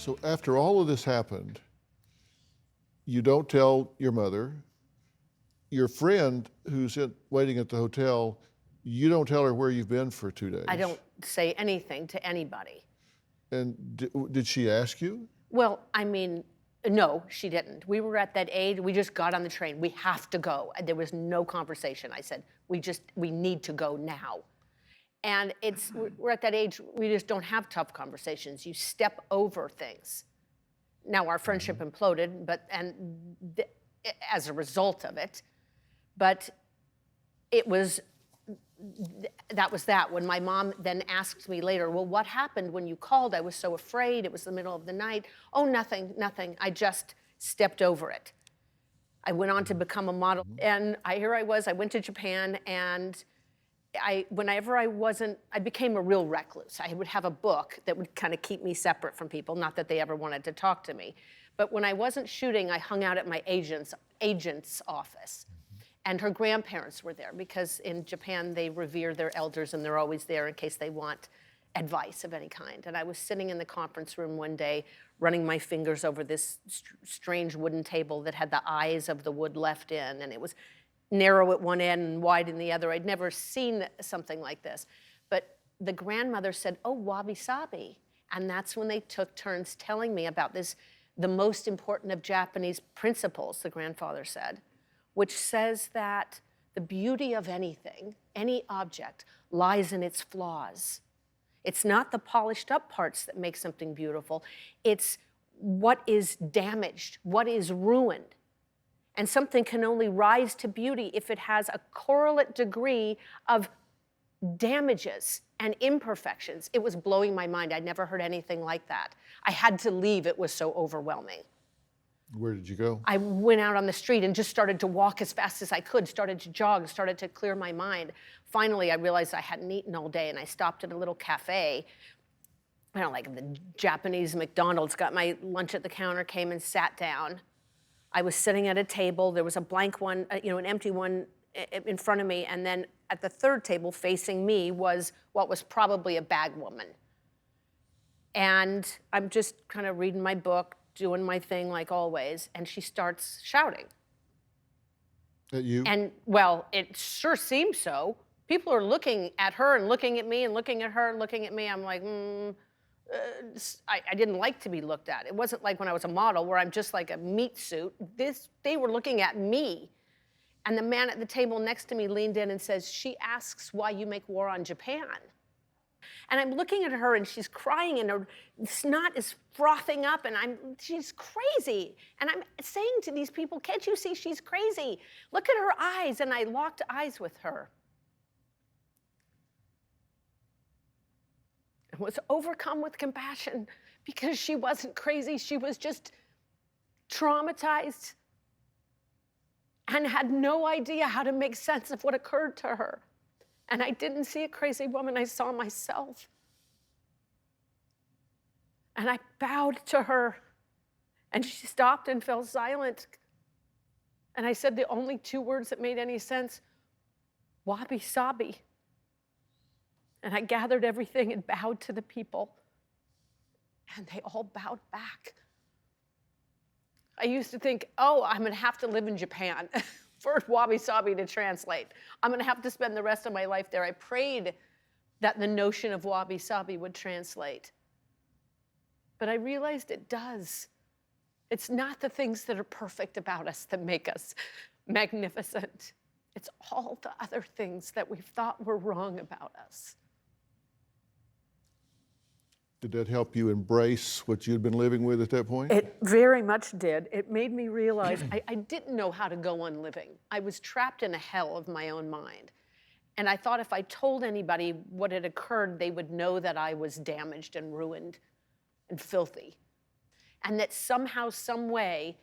So after all of this happened, you don't tell your mother. Your friend who's waiting at the hotel, you don't tell her where you've been for 2 days. I don't say anything to anybody. And did she ask you? Well, I mean, no, she didn't. We were at that age, we just got on the train. We have to go. And there was no conversation. I said, we need to go now. And we're at that age, we just don't have tough conversations. You step over things. Now our friendship imploded, as a result of it, but it was, that was that. When my mom then asked me later, well, what happened when you called? I was so afraid. It was the middle of the night. Oh, nothing. I just stepped over it. I went on to become a model. And here I was, I went to Japan, and whenever I became a real recluse. I would have a book that would kind of keep me separate from people, not that they ever wanted to talk to me. But when I wasn't shooting, I hung out at my agent's office. And her grandparents were there, because in Japan, they revere their elders, and they're always there in case they want advice of any kind. And I was sitting in the conference room one day, running my fingers over this strange wooden table that had the eyes of the wood left in, and it was narrow at one end and wide in the other. I'd never seen something like this. But the grandmother said, oh, wabi-sabi. And that's when they took turns telling me about this, the most important of Japanese principles, the grandfather said, which says that the beauty of anything, any object, lies in its flaws. It's not the polished up parts that make something beautiful. It's what is damaged, what is ruined. And something can only rise to beauty if it has a correlate degree of damages and imperfections. It was blowing my mind. I'd never heard anything like that. I had to leave. It was so overwhelming. Where did you go? I went out on the street and just started to walk as fast as I could, started to jog, started to clear my mind. Finally, I realized I hadn't eaten all day, and I stopped at a little cafe, like the Japanese McDonald's, got my lunch at the counter, came and sat down. I was sitting at a table. There was a blank one, an empty one in front of me, and then at the third table facing me was what was probably a bag woman. And I'm just kind of reading my book, doing my thing like always, and she starts shouting. At you? And, well, it sure seems so. People are looking at her and looking at me and looking at her and looking at me. I'm like, I didn't like to be looked at. It wasn't like when I was a model where I'm just like a meat suit. They were looking at me. And the man at the table next to me leaned in and says, she asks why you make war on Japan. And I'm looking at her, and she's crying, and her snot is frothing up, and she's crazy. And I'm saying to these people, can't you see she's crazy? Look at her eyes. And I locked eyes with her. I was overcome with compassion, because she wasn't crazy. She was just traumatized and had no idea how to make sense of what occurred to her. And I didn't see a crazy woman, I saw myself. And I bowed to her, and she stopped and fell silent. And I said the only two words that made any sense, wabi-sabi. And I gathered everything and bowed to the people, and they all bowed back. I used to think, oh, I'm gonna have to live in Japan for wabi-sabi to translate. I'm gonna have to spend the rest of my life there. I prayed that the notion of wabi-sabi would translate. But I realized it does. It's not the things that are perfect about us that make us magnificent. It's all the other things that we've thought were wrong about us. Did that help you embrace what you'd been living with at that point? It very much did. It made me realize I didn't know how to go on living. I was trapped in a hell of my own mind. And I thought if I told anybody what had occurred, they would know that I was damaged and ruined and filthy. And that somehow, some way,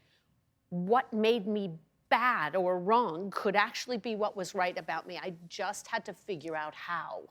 what made me bad or wrong could actually be what was right about me. I just had to figure out how.